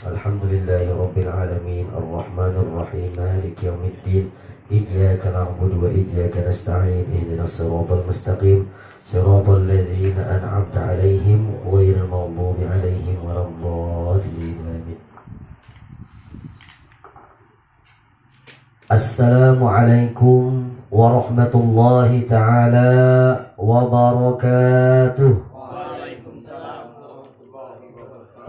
Alhamdulillahi Rabbil Alamin Ar-Rahmanir Rahim Maliki Yawmiddin Iyyaka na'budu wa iyyaka nasta'in Ihdinas siratal mustaqim Siratal ladzina an'amta 'alaihim ghairil maghdubi 'alaihim waladdallin Amin. Assalamualaikum warahmatullahi ta'ala wabarakatuh. Waalaikumsalam warahmatullahi wabarakatuh.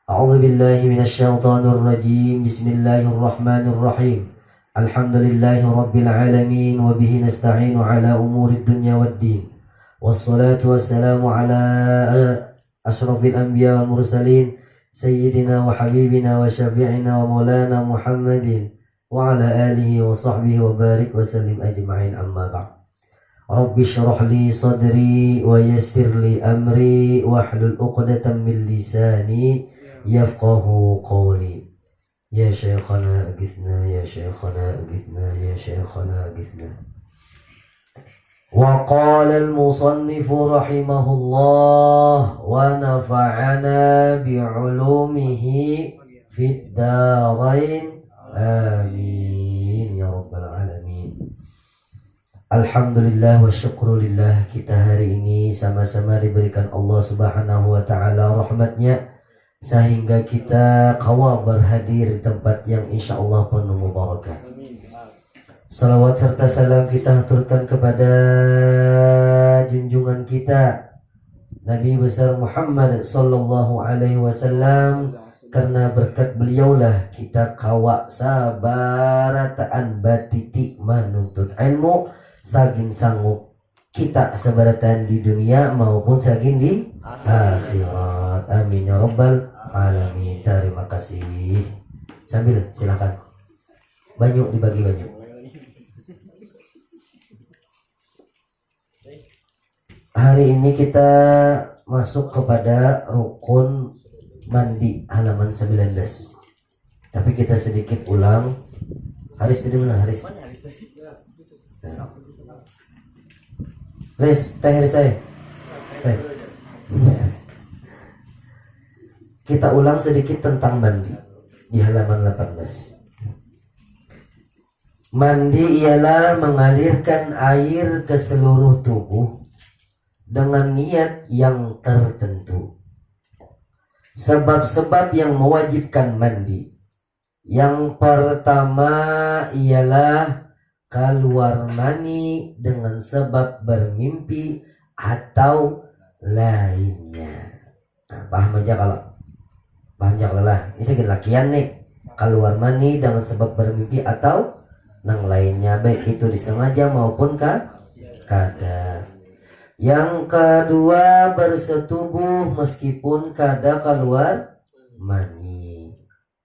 A'udzu billahi minasy syaithanir rajim. Bismillahirrahmanirrahim. Alhamdulillahi rabbil alamin wa bihi nasta'inu ala umurid dunya waddin. Wassalatu wassalamu ala asyrafil anbiya wal mursalin sayyidina wa habibina wa syafi'ina wa maulana Muhammadin wa ala alihi wa sahbihi wa barik wa sallim ajma'in, amma ba'd. Rabbi syrah li sadri wa yassir li amri wahlul 'uqdatam min lisani yafqahu qawli. Ya Syekhana aghithna, ya Syekhana aghithna, ya Syekhana aghithna. Wa qala al-musannif rahimahullah wa nafa'ana bi'ulumihi fid darain amin ya rabbal alamin. Alhamdulillah wa syukrulillah, kita hari ini sama-sama diberikan Allah subhanahu wa ta'ala rahmatnya sehingga kita kawa berhadir di tempat yang insya Allah penuh mubarakah. Salawat serta salam kita haturkan kepada junjungan kita Nabi besar Muhammad sallallahu alaihi wasallam, karena berkat beliaulah kita kawa sabarataan batiti menuntut ilmu saging sanggup kita sebaratan di dunia maupun saging di akhirat. Amin ya rabbal alamin. Terima kasih. Sambil silakan. Banyak dibagi banyak. Hari ini kita masuk kepada rukun mandi halaman 19. Tapi kita sedikit ulang. Haris tadi mana Haris? Haris, teh Haris saya. Teh. Kita ulang sedikit tentang mandi di halaman 18. Mandi ialah mengalirkan air ke seluruh tubuh dengan niat yang tertentu. Sebab-sebab yang mewajibkan mandi. Yang pertama ialah keluar mani dengan sebab bermimpi atau lainnya. Nah, paham aja kalau lelah. Ini segala lakian nih, keluar mani dengan sebab bermimpi atau yang lainnya, baik itu disengaja maupun kada. Yang kedua bersetubuh meskipun kada keluar mani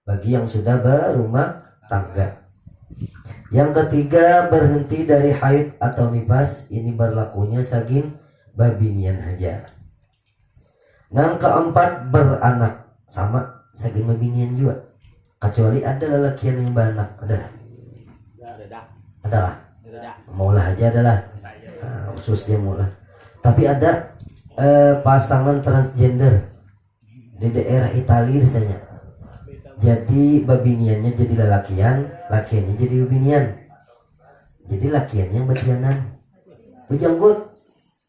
bagi yang sudah berumah tangga. Yang ketiga berhenti dari haid atau nifas, ini berlakunya saging babinian aja. Yang keempat beranak, sama saging babinian juga, kecuali ada lelakian yang beranak. Adalah maulah aja adalah khusus dia maulah. Tapi ada pasangan transgender di daerah Italia misalnya, jadi babiniannya jadi lelakian, lakiannya jadi babinian. Jadi lakiannya yang batianan bejanggut,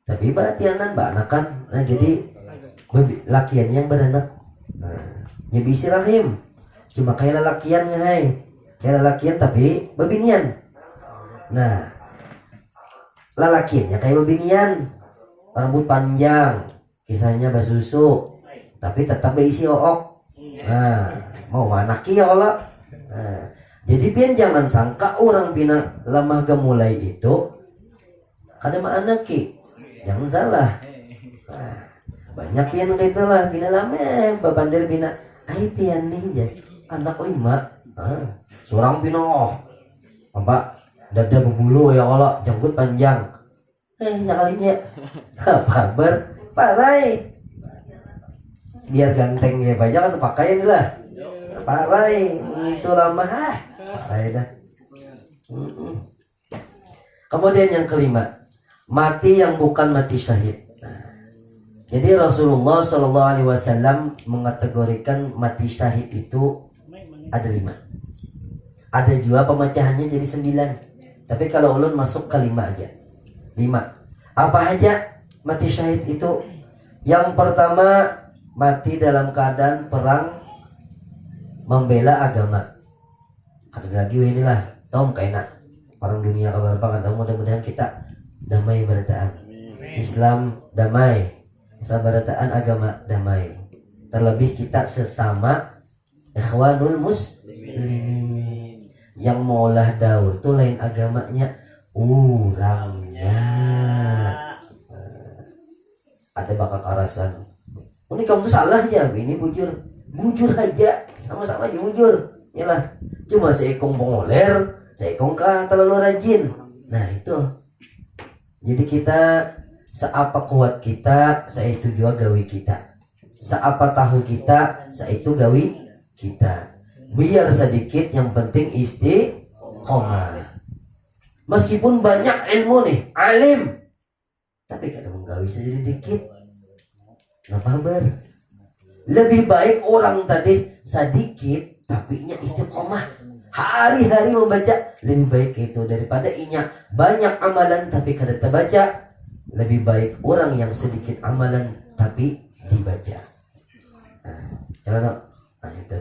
tapi batianan banakan. Nah jadi lakiannya yang beranak. Ya bisi rahim, cuma kayak lelakiannya kayak lelakian tapi babinian. Nah lelakiannya kayak babinian, rambut panjang, kisahnya basusu, tapi tetap berisi ook. Nah mau mana kia olah. Nah, jadi pian jangan sangka orang bina lemah gemulai itu kada mana ki, jangan salah. Nah, banyak pian kayak itulah bina lama babandir bina ai pian nih ya anak 5. Seorang bina apa dada berbulu ya Allah, janggut panjang. Nyakalinya apa parai biar ganteng ya banyak atau pakaian lah. Parai itu lama parai dah. Kemudian yang kelima, mati yang bukan mati syahid. Jadi Rasulullah Shallallahu Alaihi Wasallam mengategorikan mati syahid itu ada 5. Ada juga pemecahannya jadi 9. Tapi kalau ulun masuk ke 5 aja. 5. Apa aja mati syahid itu? Yang pertama, mati dalam keadaan perang membela agama. Kata lagi inilah Tom kayaknya perang dunia kabar banget. Mudah-mudahan kita damai berataan. Islam damai, sabarataan agama damai. Terlebih kita sesama ikhwanul muslimin. Yang maulah daur itu lain agamanya, orangnya. Ada bakal karasan. Ini kamu tuh salah ya, ini bujur aja, sama-sama aja bujur. Yalah, cuma seekong pengoler, seekong kan terlalu rajin. Nah itu. Jadi kita seapa kuat kita, seitu juga gawi kita. Seapa tahu kita, seitu gawi kita. Biar sedikit, yang penting istiqomah. Meskipun banyak ilmu nih, alim, tapi kadang menggawi saja sedikit. Kenapa ber? Lebih baik orang tadi sedikit, tapi nya istiqomah. Hari-hari membaca, lebih baik itu daripada inya banyak amalan tapi kada terbaca. Lebih baik orang yang sedikit amalan tapi dibaca. Itu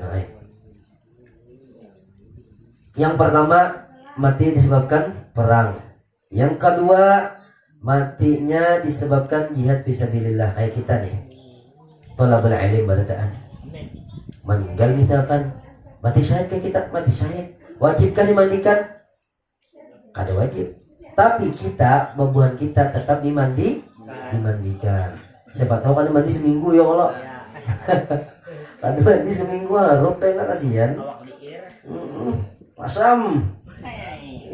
yang pertama, mati disebabkan perang. Yang kedua, matinya disebabkan jihad fisabilillah, kayak kita nih. Thalabul ilm barataan. Meninggal misalkan, mati syahid kayak kita, mati syahid. Wajibkah dimandikan? Kada wajib. Tapi kita, bebuhan kita tetap dimandikan. Siapa tahu kan mandi seminggu ya Allah. Kan mandi seminggu harus kena kasihan. Masam.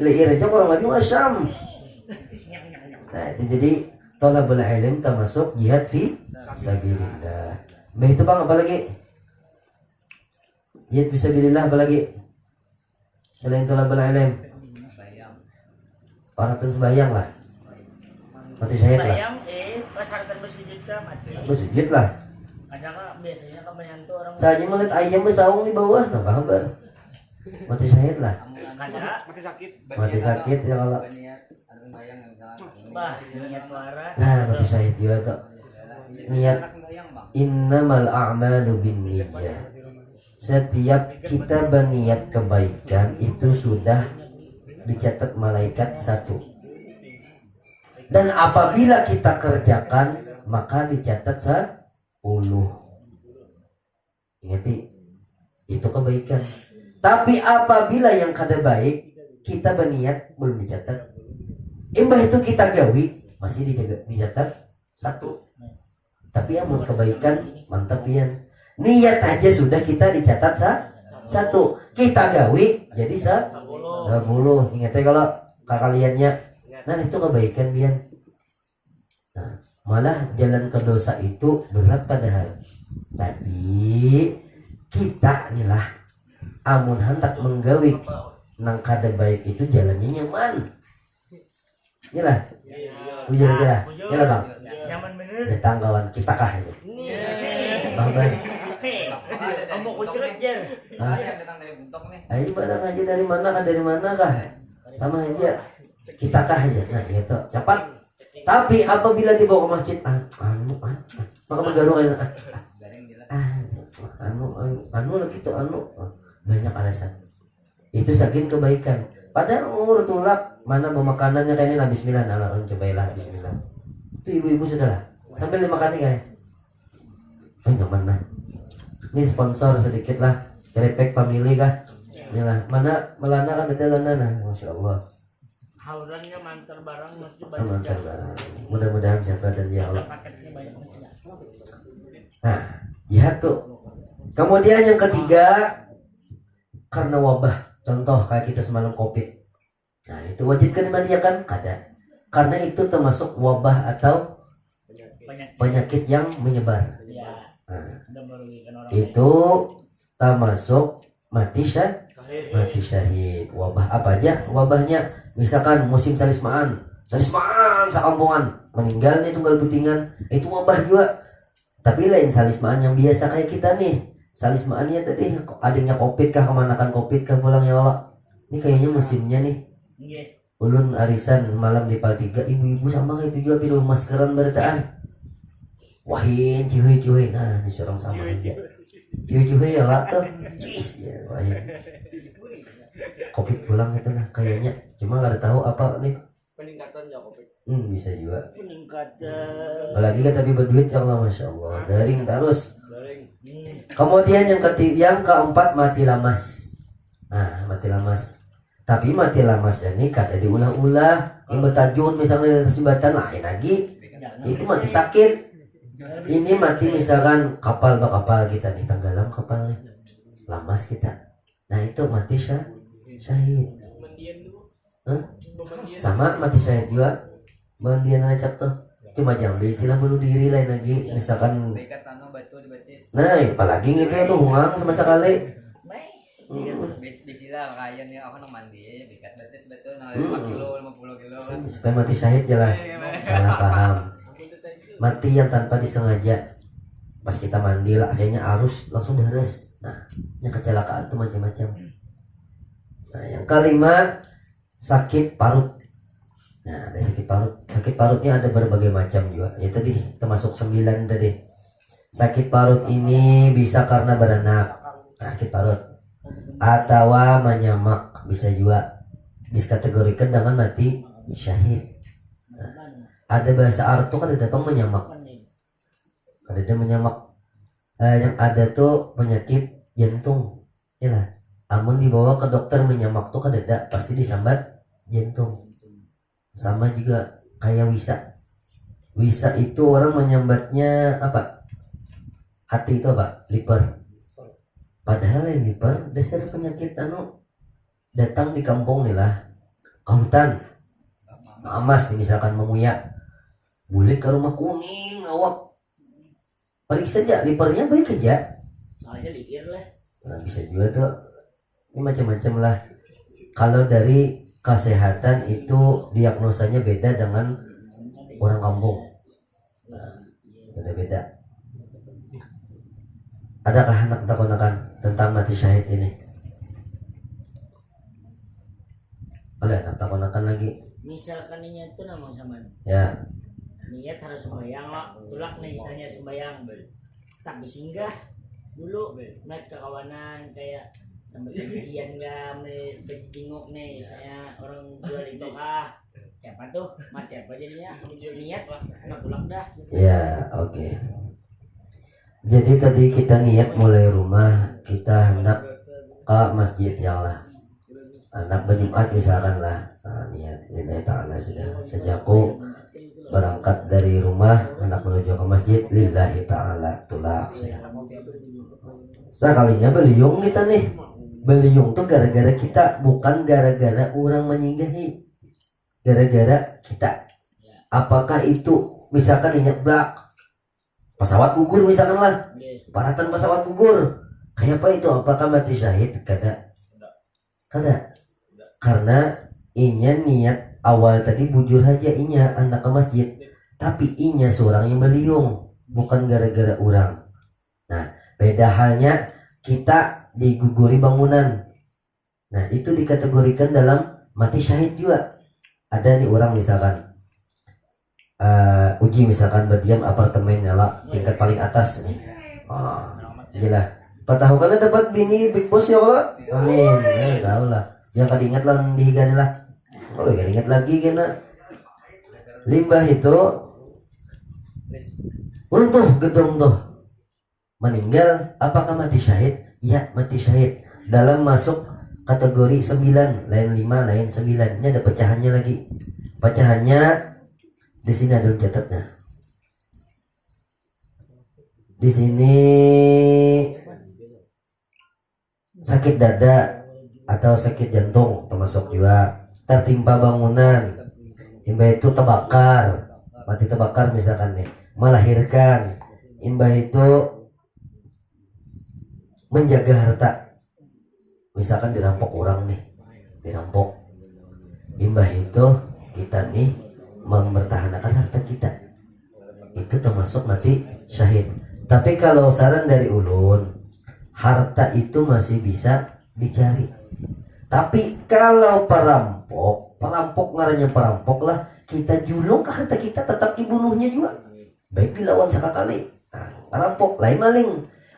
Leir aja orang mandi masam. Nah, itu jadi thalabul ilm termasuk jihad fi sabilillah. Itu Bang, apa lagi? Jihad fi sabilillah apa lagi? Selain thalabul ilm. Paratan sembahyang lah. Mati syahid lah. Persyaratan bersujud kah mati? Bersujud lah. Kadang biasanya kebanyakan tuh orang Saya melihat ayam bersawung di bawah, nah kabar. Mati syahid lah. mati sakit. Mati sakit ya kalau. Bah, niat muara. Nah, mati syahid juga tuh. Niat innamal a'malu binniyat. Setiap kita berniat kebaikan itu sudah dicatat malaikat 1. Dan apabila kita kerjakan maka dicatat 10. Ingat itu kebaikan. Tapi apabila yang kada baik kita berniat belum dicatat. Imbah itu kita gawi masih dicatat 1. Tapi amun kebaikan mantap pian. Niat aja sudah kita dicatat 1. Kita gawi jadi 10. Ingat kalau kaliannya. Nah itu kebaikan pian. Nah, malah jalan ke dosa itu berat padahal. Tapi kita inilah amun hendak menggawi nang kada baik itu jalannya nyaman. Inilah. Bujur aja lah. Inilah Bang. Nyaman bener. Datang kawan kita kah ini. Bang Bang. Kamu kucret jer. Ayo barang aja dari mana kah? Sama aja. Kita kah aja. Nah gitu. Cepat. Tapi apabila dibawa ke masjid, maka bergarung lagi itu banyak alasan. Itu saking kebaikan. Padahal umur tulak mana makanannya kayak ini lah bismillah, nah cobalah bismillah. Itu ibu-ibu sudah lah. Sambil dimakan nih kayak. Nyaman lah. Ini sponsor sedikit lah. Kerepek family kah? Inilah. Mana melana kan ada lana, masya Allah. Haurannya mantar barang mesti Mantar barang. Mudah-mudahan siapa dan ya Allah. Nah, jihad tuh. Kemudian yang ketiga, karena wabah. Contoh kayak kita semalam COVID. Nah itu wajib kan dimandikan? Kada. Karena itu termasuk wabah atau penyakit yang menyebar. Nah, itu termasuk mati syahid. Wabah apa aja wabahnya? Misalkan musim salismaan, salismaan sakampungan meninggal nih tunggal putingan itu wabah juga. Tapi lain salismaan yang biasa kayak kita nih, salismaannya tadi adanya covid kah, kemanakan covid kah pulang ya Allah. Ini kayaknya musimnya nih. Nggih. Ulun arisan malam di Pal 3, ibu-ibu sama itu juga pilu maskeran bertaan. Wahin cihuy nah ini seorang sama aja. Cihuy ya lah tuh. Cis ya wahin. Covid pulang itu lah kayaknya. Cuma nggak ada tahu apa nih. Peningkatan ya covid. Bisa juga. Peningkatan. Apalagi kan tapi berduit ya Allah, masya Allah. Daring terus. Daring. Kemudian yang keempat mati lamas. Nah mati lamas. Tapi mati lamasnya ini kata diulang-ulang. Yang bertajun misalnya dari jembatan lain lagi. Itu mati sakit. Ini mati misalkan kapal kita nih tenggelam kapalnya. Lamas kita. Nah itu mati syahid. Sama mati syahid juga. Mandian aja tuh. Cuma jangan istilah bunuh diri lain lagi. Misalkan. Nah apalagi gitu tuh hungang sama sekali. Istilah kaya nih aku nang mandi dikat batis betul 5 kilo 50 kilo kan. Supaya mati syahid ya lah. Salah paham. Mati yang tanpa disengaja. Pas kita mandi lah aslinya arus langsung deres. Nah yang kecelakaan tuh macam-macam. Nah yang kelima sakit parut. Nah ada sakit parut. Sakit parutnya ada berbagai macam juga. Ya tadi termasuk 9 tadi. Sakit parut ini bisa karena beranak. Nah, sakit parut. Atau menyamak bisa juga dikategorikan dengan mati syahid. Nah, ada bahasa Arab tuh kan ada apa menyamak. Ada menyamak. Yang ada tuh penyakit jantung. Ya lah. Amun dibawa ke dokter menyamak tuh kan ada pasti disambat jantung. Sama juga kayak wisa. Wisa itu orang menyambatnya apa? Hati itu apa? Liver. Padahal yang liver dasar penyakit datang di kampung nih lah. Kautan. Amas nih misalkan memuya. Boleh ke rumah kuning awak. Periksa aja livernya baik aja. Soalnya liver lah. Nah, bisa juga tuh. Ini macam-macam lah. Kalau dari kesehatan itu diagnosanya beda dengan orang kampung. Nah, beda-beda. Adakah anak takunakan tentang mati syahid ini? Oleh anak takunakan lagi. Misalkan niat itu namang sama. Ya. Niat harus sembahyang lah. Tulak nih misalnya sembahyang. Tapi singgah dulu naik ke kawanan kayak tempat kejadian gak berjenguk nih saya orang jual itu siapa tuh mati apa jadinya niat lah anak tulak dah. Ya oke. Jadi tadi kita niat mulai rumah kita hendak ke masjid yang lah anak berjumat misalkan lah. Nah, niat lillahi ta'ala sudah sejaku berangkat dari rumah hendak menuju ke masjid lillahi ta'ala tulak sudah. Sekalinya beliung kita nih. Beliung tuh gara-gara kita, bukan gara-gara orang menyinggahi. Gara-gara kita. Apakah itu misalkan ingat blak pesawat gugur misalkan lah. Paratan pesawat gugur. Kayak apa itu? Apakah mati syahid? Kada. Karena inya niat awal tadi bujur aja inya anak ke masjid. Tapi inya seorang yang beliung, bukan gara-gara orang. Nah, beda halnya kita diguguri bangunan. Nah itu dikategorikan dalam mati syahid juga. Ada nih orang misalkan uji misalkan berdiam apartemen nyala tingkat paling atas nih. Gila. Patah kan dapat bini big boss ya Allah. Amin. Ya tahu lah. Yang kadingat lah dihigan lah. Kalau ingat lagi kena limbah itu runtuh gedung tuh. Meninggal apakah mati syahid? Ya mati syahid. Dalam masuk kategori 9, lain 5, lain 9. Ini ada pecahannya lagi. Pecahannya di sini ada catatnya. Di sini sakit dada atau sakit jantung termasuk juga. Tertimpa bangunan. Imbah itu terbakar. Mati terbakar misalkan nih. Melahirkan. Imbah itu menjaga harta. Misalkan dirampok orang nih. Dirampok. Imbah itu kita nih mempertahankan harta kita, itu termasuk mati syahid. Tapi kalau saran dari ulun, harta itu masih bisa dicari. Tapi kalau perampok ngarannya perampok lah, kita julung ke harta kita tetap dibunuhnya juga, baik dilawan sekali. Nah, perampok lain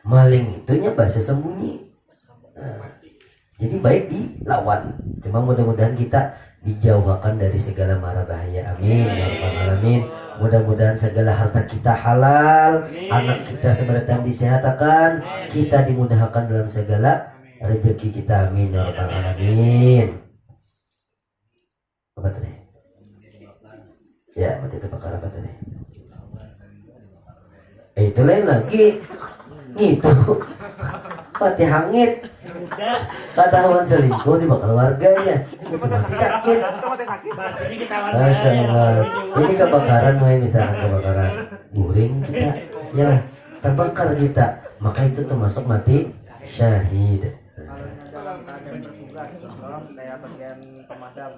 maling itunya bahasa sembunyi. Nah, jadi baik dilawan. Cuma mudah-mudahan kita dijauhkan dari segala mara bahaya. Amin ya rabbal alamin. Mudah-mudahan segala harta kita halal, anak kita seberatan disehatkan, kita dimudahkan dalam segala rezeki kita. Amin ya rabbal alamin. Apa tadi? Ya, mati terbakar apa tadi? Itu lain lagi. Gitu. Mati hangit. Ketahuan selingkuh dibakar warganya. Itu mati sakit. Masya Allah. Ini kebakaran, misalnya kebakaran guring kita, ya lah, terbakar kita, maka itu termasuk mati syahid. Dalam keadaan bertugas, contoh kayak bagian pemadam,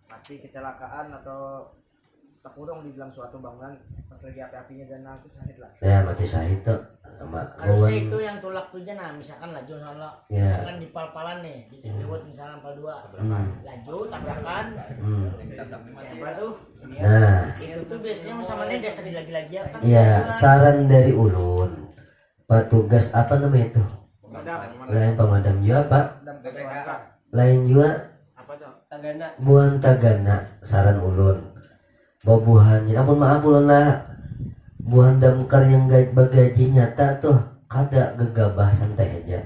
mati kecelakaan atau terkurung di dalam suatu bangunan pas lagi api-apinya dan itu syahid lah. Ya mati syahid tuh sama harusnya itu yang tulak tuh nah misalkan laju salah, ya. misalkan di pal-palan nih di Ciliwut misalkan pal 2 laju tabrakan apa tuh, nah itu tuh biasanya sama dia dasar lagi-lagi kan ya. Saran dari ulun, petugas apa namanya itu, lain pemadam juga pak, lain juga buan tagana. Saran ulun babuhannya, ampun maaf ulun lah, buhan damkar yang bagaji nyata tuh kada gegabah, santai aja,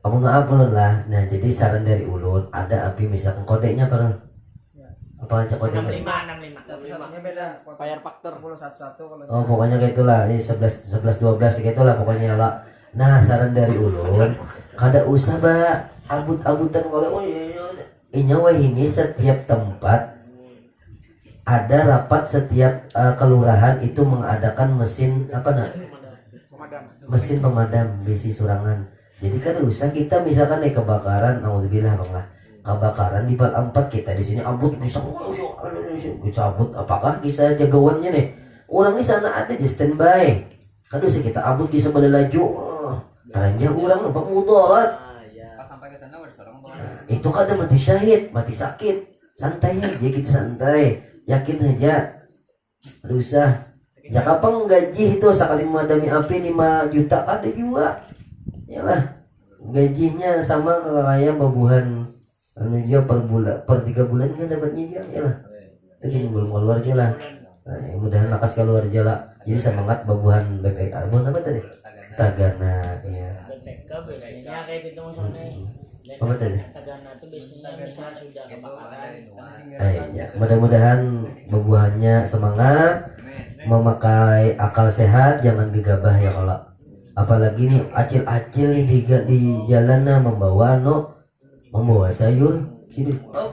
ampun maaf ulun lah. Nah jadi saran dari ulun, ada api misalkan kodenya apa aja kodenya? 65 beda bayar faktor 1011 kalau Oh pokoknya kayak itulah, ini 11 12 kayak itulah pokoknya lah. Nah saran dari ulun, kada usah ba abut-abutan kalau nyawa ini setiap tempat ada rapat, setiap kelurahan itu mengadakan mesin apa nak? Mesin pemadam besi surangan. Jadi kan usah kita misalkan kebakaran, naudzubillah bang lah, kebakaran di bal 4 kita di sini abut bisa cabut, apakah kisah jagawannya nih? Orang di sana ada just standby. Kan usah kita abut di sebelah laju. Taranja orang nampak mudarat. Pas sampai ke sana udah seorang Itu kada mati syahid, mati sakit. Santai aja kita santai. Yakin aja, ada usah. Ya kapan gaji itu sekali memadami api 5 juta ada juga. Yalah, gajinya sama kayak babuhan anu dia per bulan, per 3 bulan kan dapatnya dia. Yalah, itu belum keluar aja lah. Nah, mudahan lakas keluar aja lah. Jadi semangat babuhan BPK. Babuhan apa tadi? Tagana, ya. BPK biasanya kayak gitu maksudnya. Apa tadi? Tagana itu biasanya misalnya sudah kebakaran. Ya, mudah-mudahan bubuhannya semangat, memakai akal sehat, jangan gegabah ya kalau. Apalagi nih acil-acil di jalan membawa sayur.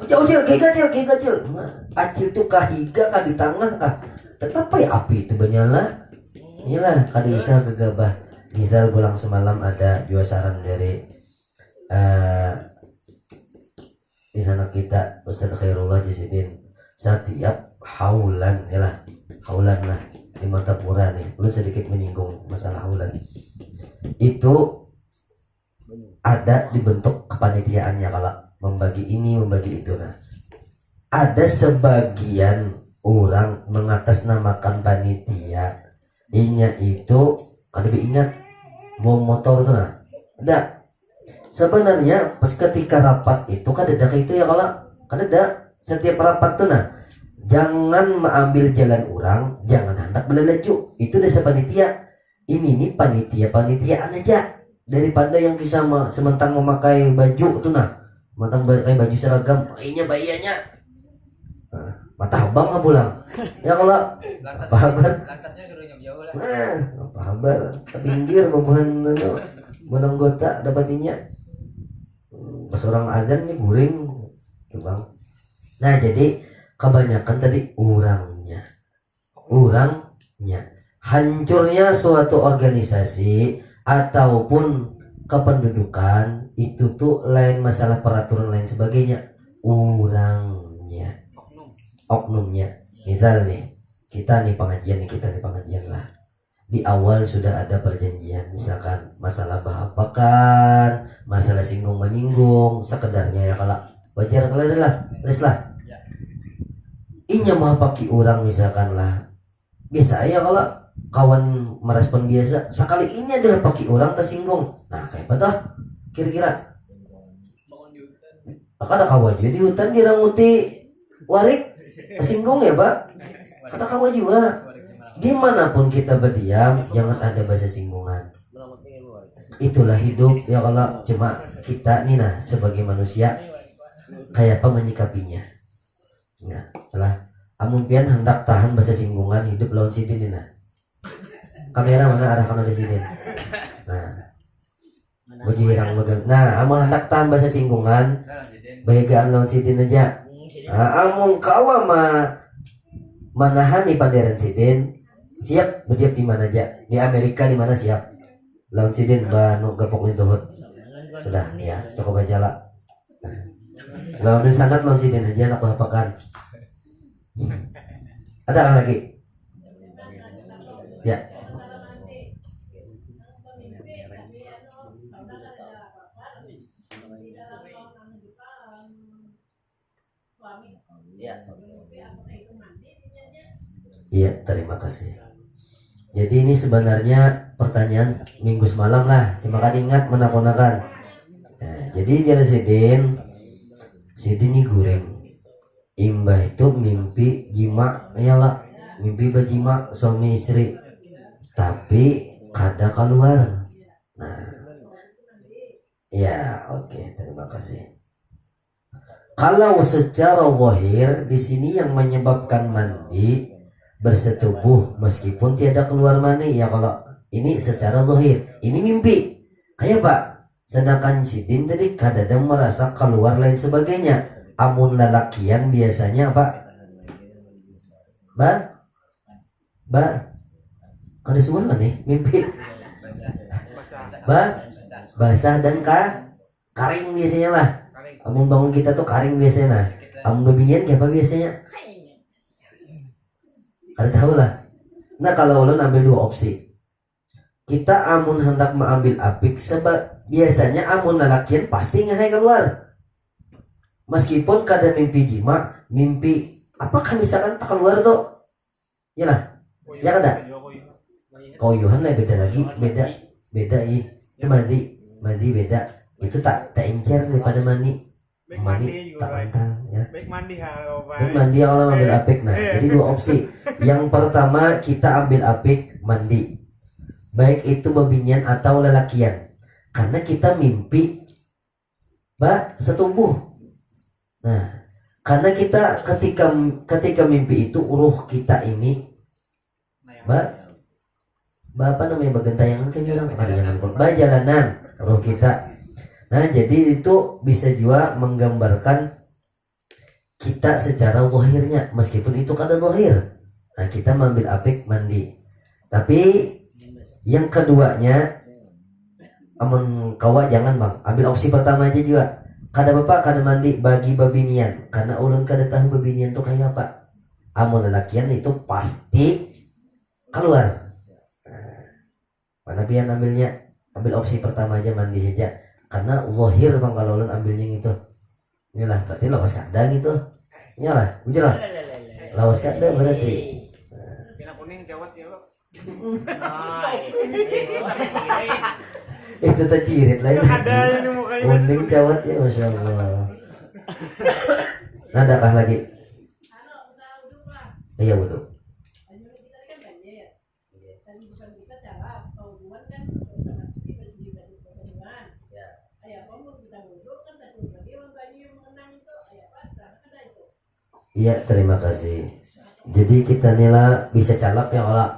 Jauh-jauh kayak kecil. Acil tuh kahiga kah di tengah kah? Tetap ya api itu menyala. Inilah kada usah gegabah. Misal pulang semalam ada dua saran dari di sana kita Ustaz Khairullah Jasidin, setiap haulan ya lah, haulan lah di Martapura nih, belum sedikit menyinggung masalah haulan itu ada dibentuk kepanitiaannya, kalau membagi ini membagi itu. Nah ada sebagian orang mengatasnamakan panitia, inya itu kan lebih ingat bawa motor tuh. Nah ada sebenarnya pas ketika rapat itu kan ada itu ya, kalau kan ada setiap rapat tuh nah jangan mengambil jalan orang, jangan hendak belaju, itu desa panitia. Ini panitiaan aja, daripada yang kisah sementang memakai baju tuh nah, sementang pakai baju seragam bayinya mata abang nggak pulang ya kalau apa kabar lantasnya suruh jauh lah. apa kabar pinggir babuhan menanggota dapatinya pas orang azan nih guring tuh bang. Nah jadi kebanyakan tadi orangnya hancurnya suatu organisasi ataupun kependudukan itu tuh lain masalah peraturan lain sebagainya, orangnya oknumnya. Misal nih, kita nih pengajian lah. Di awal sudah ada perjanjian, misalkan masalah bahapakan, masalah singgung menyinggung, sekedarnya ya kalau wajar kalau lah, les lah. Inya mah pakai orang misalkan lah, biasa ya kalau kawan merespon biasa, sekali ini ada pakai orang tersinggung, nah kayak apa tuh kira-kira? Ada kawan juga di hutan diranguti warik tersinggung ya pak, kata kawan juga. Dimanapun kita berdiam, jangan ada bahasa singgungan. Itulah hidup ya kalau cuma kita nih nah sebagai manusia kayak apa menyikapinya. Nah, salah. Amun pian hendak tahan bahasa singgungan hidup lawan sidin nah. Kamera mana arahkan ada sidin. Nah, baju hirang megang. Nah, amun hendak tahan bahasa singgungan, bayagaan lawan sidin aja. Nah, amun kawa manahan di panderan sidin. Siap berdiam di mana aja, di Amerika di mana siap lawan sidin banu gapok itu sudah ya cukup aja lah. Lawan di sanat lawan sidin aja nak apakan ada lagi ya. Iya, terima kasih. Jadi ini sebenarnya pertanyaan minggu semalam lah. Cuma kan ingat menakonakan. Nah, jadi jadi Sidin ini goreng. Imbah itu mimpi jima, iyalah mimpi berjima suami istri. Tapi kada keluar. Nah, ya oke, terima kasih. Kalau secara zahir di sini yang menyebabkan mandi bersetubuh meskipun tiada keluar mani ya kalau ini secara zahir ini mimpi kayak pak. Sedangkan sidin tadi kadang merasa keluar lain sebagainya. Amun lalakian biasanya apa kada semua nih mimpi basah dan karing biasanya lah. Amun bangun kita tuh karing biasanya nah. Amun bebinian kayak apa biasanya kada tahu lah. Nah kalau ulun ambil dua opsi, kita amun hendak mengambil apik sebab biasanya amun lalakian pasti ngahai keluar meskipun kada mimpi jima, mimpi apakah misalkan tak keluar tuh ya lah ya kada koyuhan lah beda lagi beda itu mandi beda itu tak encer daripada mandi tak pantang ya. Baik mandi kalau ambil apik. Nah, jadi dua opsi. Yang pertama kita ambil apik mandi. Baik itu bebinian atau lelakian. Karena kita mimpi setubuh. Nah, karena kita ketika mimpi itu ruh kita ini apa namanya bagentayangan kan orang jalanan ruh kita. Nah, jadi itu bisa juga menggambarkan kita secara zahirnya meskipun itu kada zahir. Nah, kita mengambil apik mandi. Tapi yang keduanya amun kawa jangan bang, ambil opsi pertama aja juga. Kada bapak kada mandi bagi babinian karena ulun kada tahu babinian tuh kayak apa. Amun lelakian itu pasti keluar. Nah, mana biar ambil opsi pertama aja mandi aja. Karena zahir bang kalau ulun ambilnya gitu. Inilah berarti lawas kada gitu. Inilah, bujur lah. Lawas kada berarti. Kena kuning jawat ya lo. Itu tak cirit lagi. Ada ini mukanya. Kuning jawat ya, masya Allah. Nah, adakah lagi? Iya wudhu. Iya, terima kasih. Jadi kita nila bisa calak ya kalau.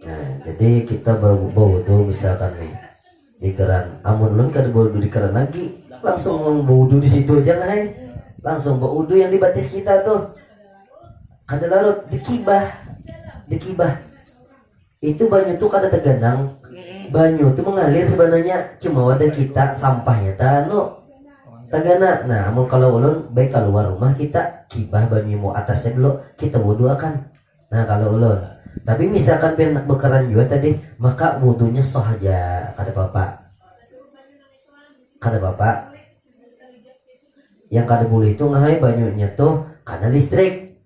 Nah, jadi kita berwudu misalkan nih di keran. Amun lun kan berwudu di keran lagi, langsung berwudu di situ aja lah. Langsung berwudu yang di batis kita tuh. Kada larut dikibah. Itu banyu tuh kada teganang. Banyu tuh mengalir sebenarnya cuma wadah kita sampahnya tagana. Nah amun kalau ulun baik keluar rumah kita kibah banyu mau atasnya dulu kita wudu akan. Nah kalau ulun, tapi misalkan pengen bekeran juga tadi maka wudunya sah aja kada bapak. Yang kada boleh itu ngahai banyunya tuh karena listrik.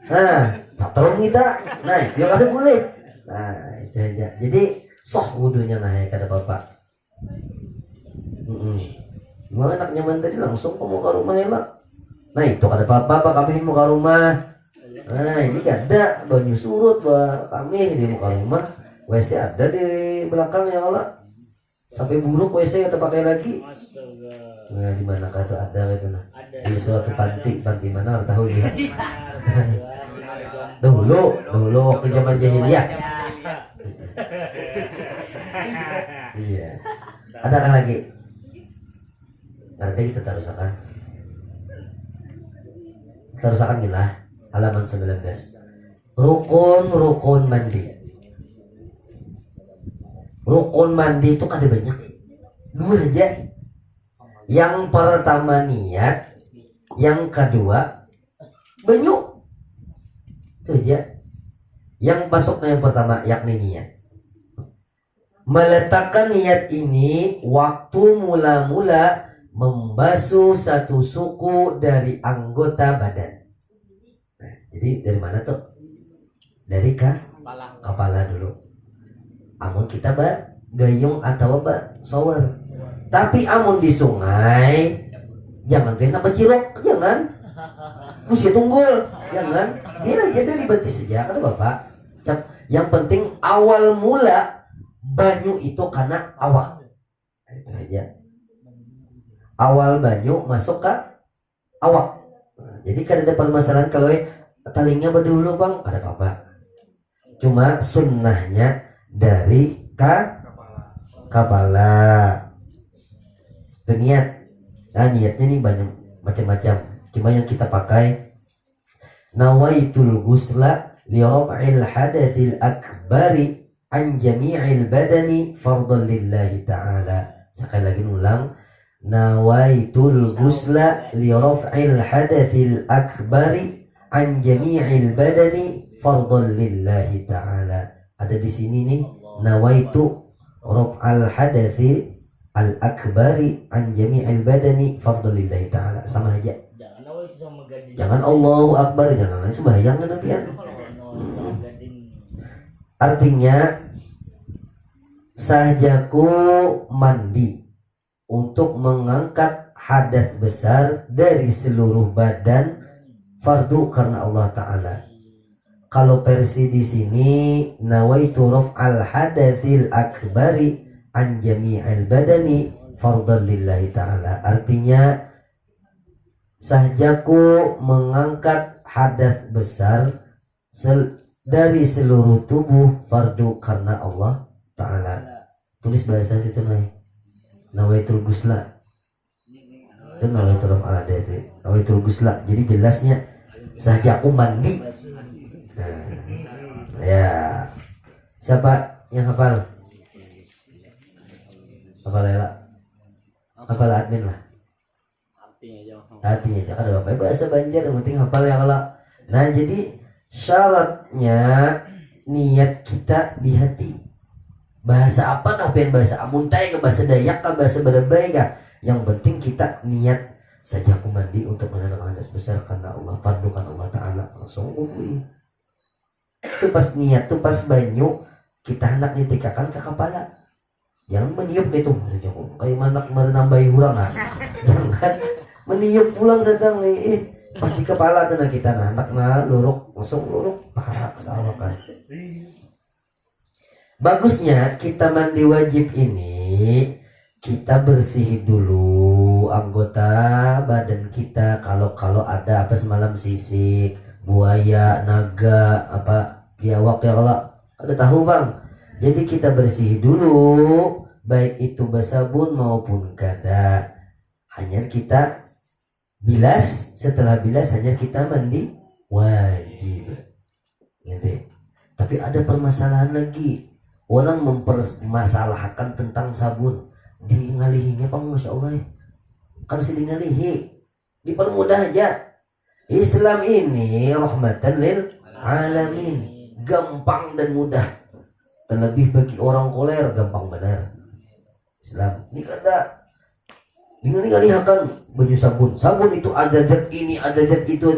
Nah satron kita, nah itu yang kada boleh. Nah itu aja. Jadi sah wudunya ngahai kada bapak. Mau enak nyaman tadi langsung ke muka rumah ya mak. Nah itu kada apa-apa kami muka rumah. Nah ini ada banyu surut kami di muka rumah. WC ada di belakang ya Allah. Sampai buruk WC kita pakai lagi. Nah di mana kah itu ada gitu nah. Di suatu panti mana tahu dia. Dulu waktu zaman jahiliyah. Iya. Ada kan lagi? Nanti kita tarusakan gila halaman 19. Rukun mandi. Rukun mandi itu kan ada banyak. 2 aja. Yang pertama niat, yang kedua banyu. Itu aja. Yang masuknya yang pertama yakni niat. Meletakkan niat ini waktu mula-mula membasuh satu suku dari anggota badan. Nah, jadi dari mana tuh? Dari kepala dulu. Amun kita gayung atau shower. Tapi amun di sungai jangan kena becirok, jangan. Mesti tunggul, jangan. Biar aja dari betis saja kan Bapak. Yang penting awal mula banyu itu karena awak. Itu aja. Awal banyu masuk ke awak. Nah, jadi kada ada permasalahan kalau talingnya berdulu bang, kada apa-apa. Cuma sunnahnya dari kepala. Niat. Nah, niatnya nih banyak macam-macam. Cuma yang kita pakai nawaitul ghusla li raf'il hadatsil akbari an jami'il badani fardhan lillahi ta'ala. Sekali lagi ulang. Nawaitul ghusla li raf'il hadatsil akbari an jami'il badani fardhan lillahi ta'ala. Ada di sini nih nawaitu raf'al hadatsil al akbari an jami'il badani fardhan lillahi ta'ala. Sama aja. Jangan Allahu Akbar, jangan sembahyang kan nanti. Artinya sahajaku mandi untuk mengangkat hadas besar dari seluruh badan fardu karena Allah Ta'ala. Kalau versi di sini nawaitu raf'al hadatsil akbari an jami'il badani fardhan lillahi Ta'ala. Artinya sahajaku mengangkat hadas besar dari seluruh tubuh fardu karena Allah Ta'ala. Tulis bahasa situ nih. Nawaitul ghusla. Itu nawaitul raf'al hadathi. Nawaitul ghusla. Jadi jelasnya sahajaku mandi. Nah, ya. Siapa yang hafal? Hafal Lela. Hafal admin lah. Artinya aja kada apa bahasa Banjar yang penting hafal ya kalau. Nah jadi syaratnya niat kita di hati. Bahasa apa kah pengen bahasa Amuntai ke bahasa Dayak kah bahasa Barabai kah? Yang penting kita niat saja aku mandi untuk menanam hadas besar karena Allah fardu kan Allah Ta'ala langsung itu pas niat tuh pas banyu kita hendak nitikakan ke kepala. Jangan meniup gitu kayak manak menambahi hurang ah. Jangan meniup pulang sedang nih pas di kepala tuh nah kita anak luruk langsung luruk parak sawakan. Bagusnya kita mandi wajib ini kita bersih dulu anggota badan kita. Kalau ada apa semalam sisik, buaya, naga, apa biawak ya kalau ada tahu bang. Jadi kita bersih dulu baik itu basabun maupun kada. Hanya kita bilas, setelah bilas hanya kita mandi wajib. Gitu. Tapi ada permasalahan lagi. Orang mempermasalahkan tentang sabun. Di ngalihinya Pak Masya Allah ya. Kan sedingalihi dipermudah aja. Islam ini rahmatan lil alamin, gampang dan mudah. Terlebih bagi orang koler gampang benar. Islam ini kada ningali akan baju sabun itu ada zat ini, ada zat itu.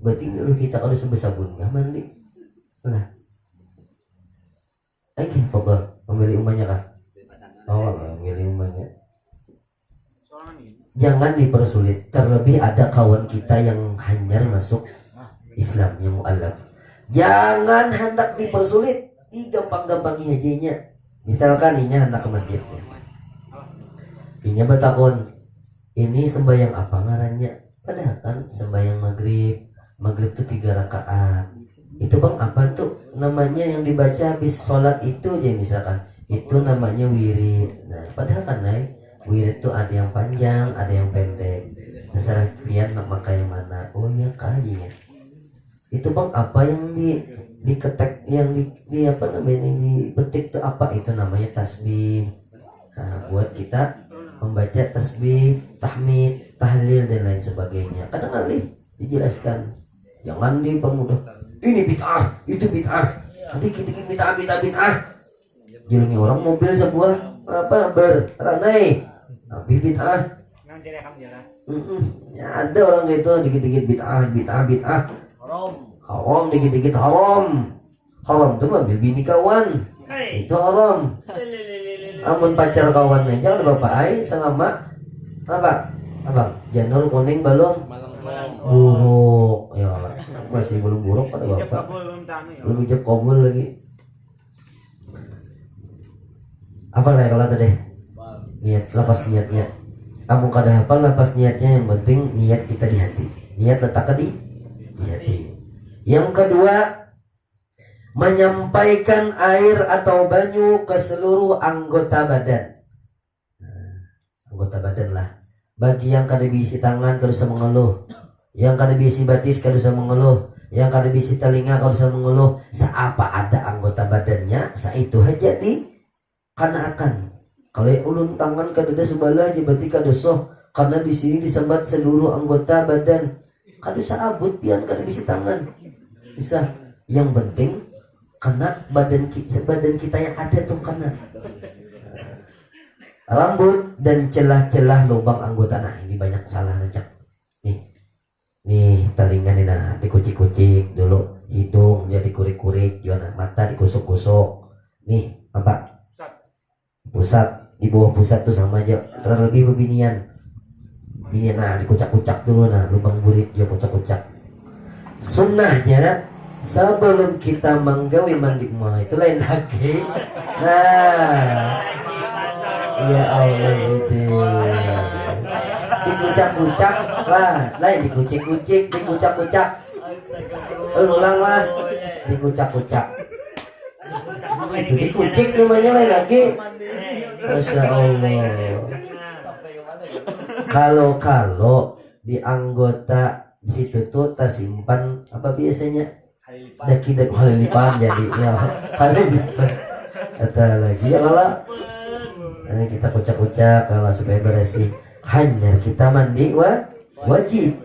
Berarti dulu kita kalau sabun nggak mandi. Nah, lagi fakir memilih umahnya kah? Oh, memilih umahnya. Jangan dipersulit. Terlebih ada kawan kita yang hanyar masuk Islam yang mu'alaf. Jangan hendak dipersulit, digampang-gampangi hajinya. Misalkan ini hendak ke masjidnya, ini batakon, ini sembahyang apa ngarannya? Padahal kan sembahyang maghrib tuh 3 rakaat. Itu bang apa tuh namanya yang dibaca habis sholat itu aja misalkan. Itu namanya wirid. Nah padahal kan wirid tuh ada yang panjang, ada yang pendek. Terserah pian nak pakai yang mana. Oh ya kajinya. Itu bang apa yang diketek, yang di apa namanya, yang dipetik tuh apa? Itu namanya tasbih. Nah, buat kita membaca tasbih, tahmid, tahlil dan lain sebagainya. Kadang kali dijelaskan, jangan dipermudah. Ini bid'ah, itu bid'ah. Nanti kita bid'ah. Julunya orang mobil sebuah apa beranai, tapi bid'ah. Ya ada orang gitu dikit-dikit bid'ah. Haram dikit-dikit haram tuh ambil bini kawan itu haram. Amun pacar kawan aja udah bapak ai selama apa janur kuning belum buruk ya Allah. Masih belum buruk pada bapak belum ijab kabul lagi. Apa lah kalau tadi niat, lepas niatnya kamu kada hafal, lepas niatnya. Yang penting niat kita di hati, niat letakkan di hati. Yang kedua, menyampaikan air atau banyu ke seluruh anggota badan. Anggota badan lah. Bagi yang kada bisi tangan kada usah mengeluh, yang kada bisi batis kada usah mengeluh, yang kada bisi telinga kada usah mengeluh. Seapa ada anggota badannya, saitu aja di kana akan. Kalau ulun tangan kada ada sebelah aja berarti kada soh, karena di sini disembat seluruh anggota badan. Kada usah abut pian kada bisi tangan. Bisa, yang penting kena badan kita yang ada tuh kena rambut dan celah-celah lubang anggota. Nah ini banyak salah aja nih telinga nih, nah dikucik-kucik dulu, hidung jadi kurik-kurik juga, mata dikusuk-kusuk nih apa pusat, di bawah pusat tuh sama aja, terlebih bebinian nah dikucak-kucak dulu, nah lubang burit juga kucak-kucak. Sunnahnya sebelum kita menggawe mandi itu lain lagi. Nah, ya Allah itu dikucak-kucak lah, lain dikucik-kucik, dikucak-kucak. Ulang lah, dikucak-kucak. Itu dikucik namanya lain lagi. Masya Allah. Kalau di anggota situ tuh tersimpan apa biasanya dak halilipan jadi ya halilipan kata lagi ya lala. Nah, kita kucak-kucak kalau supaya bersih. Hanya kita mandi wajib.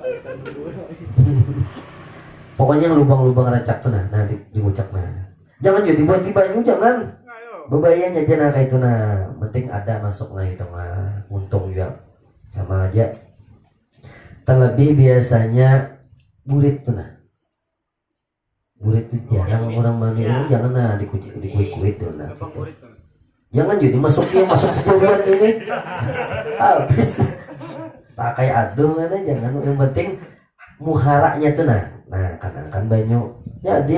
Pokoknya lubang-lubang racak tuh nah diucak nah. Jangan jadi buat di banyu, jangan. Bebayanya aja nah kayak itu nah. Penting ada masuk nah itu nah. Untung juga sama aja. Terlebih biasanya burit tuh nah. Burit tuh jarang orang mandi, jangan nah dikuit-kuit tuh nah gitu. Jangan jadi masuk sejauhan ini. Habis. Tak kayak aduh kan, jangan. Yang penting muharanya tuh nah. Nah, kan banyu. Ya ada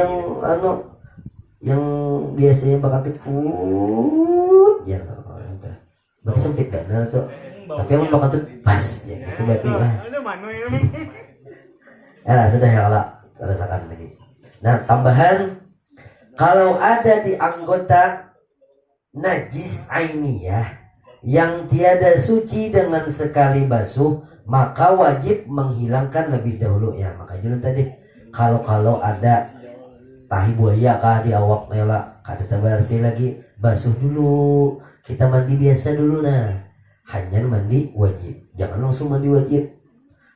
yang biasanya bakal tekut ya. Berarti sempit kan nah tuh. Tapi yang bakal tuh pas ya itu berarti lah. Ya sudah ya kalau rasakan lagi. Nah tambahan, kalau ada di anggota najis ainiyah yang tiada suci dengan sekali basuh, maka wajib menghilangkan lebih dahulu ya. Makanya dulu tadi kalau ada tahi buaya kah di awak nela kada bersih lagi, basuh dulu, kita mandi biasa dulu nah. hanya mandi wajib, jangan langsung mandi wajib,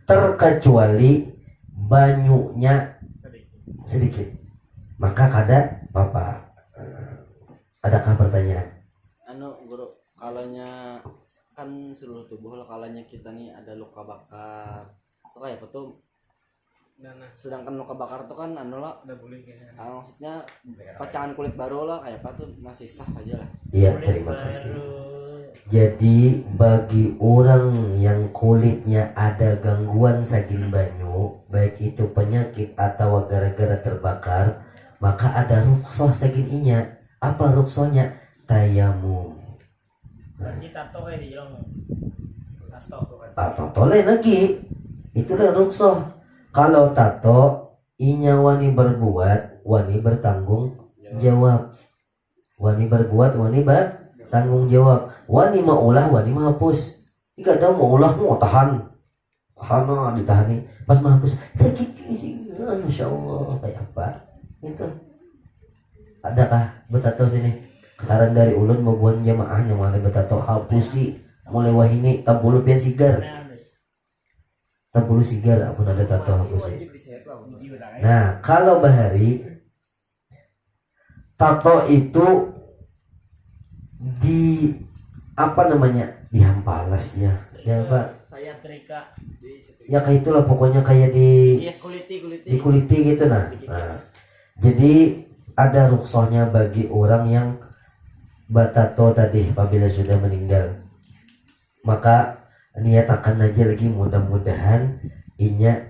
terkecuali banyunya sedikit, maka kada apa-apa. Adakah pertanyaan? Anu guru, kalanya kan seluruh tubuh lah, kalanya kita nih ada luka bakar itu kayak apa tuh, sedangkan luka bakar tuh kan anu lah maksudnya pecahan kulit baru lah, kayak apa tuh masih sah aja lah. Iya, terima kasih. Jadi bagi orang yang kulitnya ada gangguan sagin banyu, baik itu penyakit atau gara-gara terbakar, maka ada rukhsah sagin inya. Apa rukhsahnya? Tayamum. Berarti tato kayak di jalan. Tato lain lagi. Itulah rukhsah. Kalau tato inya wani berbuat, wani bertanggung jawab. Wani berbuat, wani bertanggung jawab. Wani maulah, wani menghapus. Jika ada maulah mau tahan. Tahan ditahani. Pas menghapus sakit sih. Masya Allah, kayak apa? Itu. Adakah betato sini? Saran dari ulun mau buat jamaahnya mana betato hapusi mulai wahini tabulu pian sigar. Tabulu sigar apun ada tato hapusi. Nah, kalau bahari tato itu di apa namanya? Dihampalas ya. Ya apa? Saya trika Ya kayak itulah pokoknya kayak di kuliti gitu nah. Jadi ada rukhsahnya bagi orang yang batato tadi apabila sudah meninggal, maka niatakan aja lagi, mudah-mudahan inya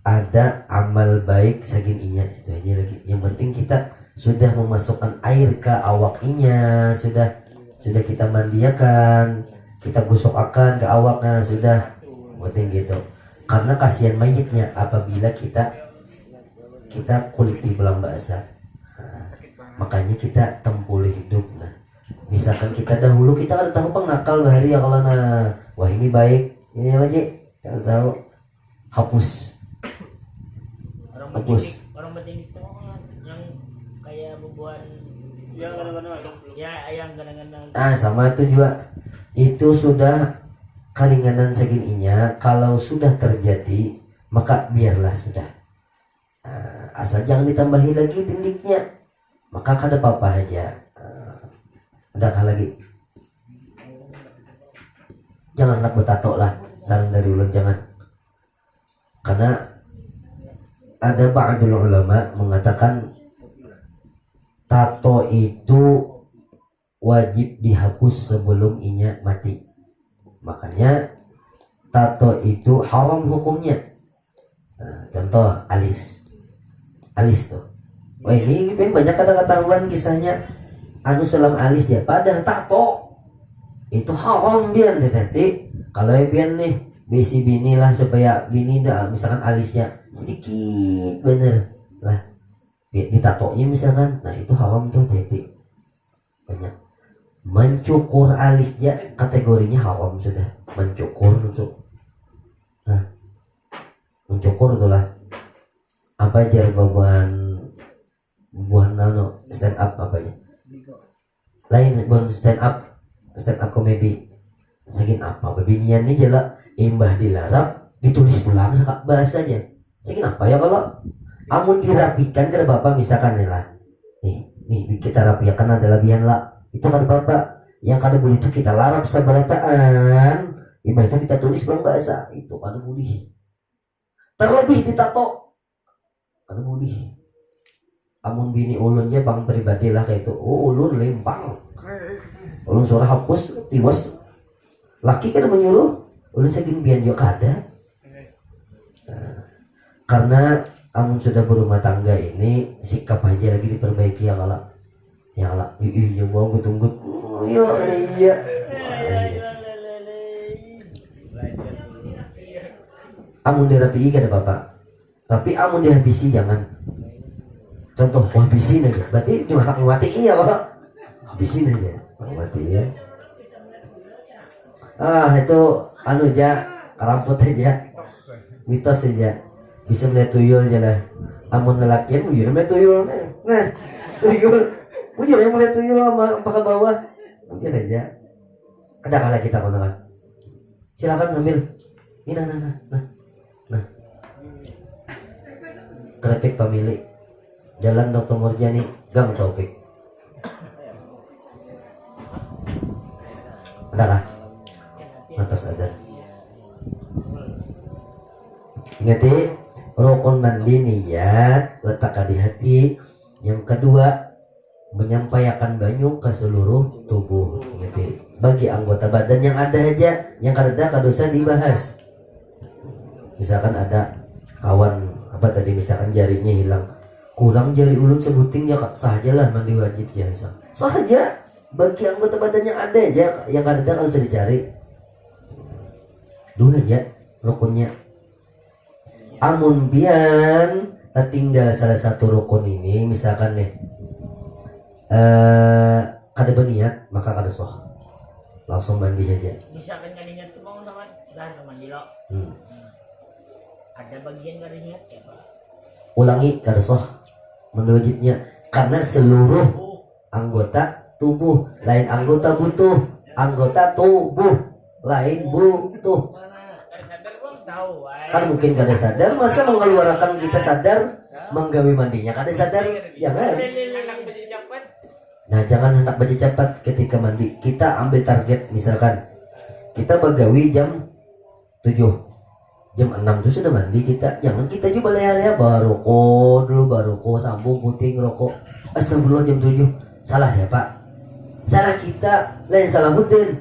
ada amal baik sagin inya, itu aja lagi. Yang penting kita sudah memasukkan air ke awak inya, sudah kita mandiakan, kita gosok ke awaknya, sudah penting gitu. Karena kasihan mayitnya apabila kita kuliti belang bahasa. Makanya kita tempul hidup. Nah, misalkan kita dahulu kita ada tahu pang nakal bahari ya kalau wah ini baik ini aja kita tahu hapus orang penting itu yang kayak bebuan yang kadang-kadang sama itu juga, itu sudah kalinganan segininya. Kalau sudah terjadi maka biarlah sudah, asal jangan ditambahi lagi tindiknya, maka kada apa-apa aja. Adakah lagi? Jangan nak betato lah, saran dari ulun jangan. Karena ada ba'dul ulama mengatakan tato itu wajib dihapus sebelum inya mati. Makanya tato itu haram hukumnya. Contoh alis tuh. Wah ini banyak ketahuan kisahnya anu selam alis ya, padahal tato itu haram biar nanti kalau biar nih bisi bini lah supaya bini dah misalkan alisnya sedikit bener lah ditatonya misalkan, nah itu haram tuh nanti banyak. Mencukur alisnya kategorinya haram sudah, mencukur untuk mencukur itulah apa aja buah nano stand up apanya lain bukan stand up komedi segin apa bebinian nih jala imbah dilarap ditulis ulang sekak bahasanya segin apa ya kalau amun dirapikan ke bapak misalkan lah nih kita rapikan ada lebihan lah itu kan bapak yang kada boleh itu kita larap seberataan imbah itu kita tulis ulang bahasa itu kada boleh, terlebih ditato kada boleh. Amun bini ulun aja bang pribadi lah kayak itu, ulun lempang, ulun suara hapus tiwas, laki kan menyuruh, ulun saging bian juga ada, karena amun sudah berumah tangga ini sikap aja lagi diperbaiki ya kalau, yang mau gutunggut, iya. Amun dirapi kada bapak, tapi amun dihabisi jangan. Contoh habisin aja, berarti gimana mati iya kalau habisin aja, mati ya. Itu anu aja rambut aja, mitos aja, bisa melihat tuyul aja lah. Amun lelakian mujur melihat tuyul, nah tuyul, mujur yang melihat tuyul sama pakai bawah, mujur aja. Ada kala kita konon Silakan ambil. Ini nah. Trafik pemilik. Jalan Dr. Murjani, Gang Taufik. Adakah? Atas ada. Ngeti rukun mandi niat letak di hati. Yang kedua menyampaikan banyu ke seluruh tubuh. Ngeti bagi anggota badan yang ada aja, yang kada dosa dibahas. Misalkan ada kawan apa tadi, misalkan jarinya hilang, kurang jari ulun sebuting ya sahajalah mandi wajib ya, misal sahaja bagi anggota badan yang ada aja, yang kada kalau usah dicari. Dua aja rukunnya. Amun pian tertinggal salah satu rukun ini, misalkan nih kada berniat, maka kada sah, langsung mandi aja. Misalkan kada niat tuh bangun sama dan mandi lo. Ada bagian kada niat ya Pak. Ulangi, kada sah mandi wajibnya karena seluruh anggota tubuh. Lain anggota butuh, anggota tubuh lain butuh. Kada sadar Bang tahu. Kan mungkin kada sadar, masa mengeluarkan kita sadar menggawi mandinya kada sadar, jangan. Nah, jangan hendak baca cepat ketika mandi. Kita ambil target, misalkan kita begawi jam 7, jam 6 itu sudah mandi kita. Jangan kita juga leha-leha baroko dulu, baroko sambung puting rokok. Astagfirullah jam 7. Salah siapa? Salah kita, lain salah Udin.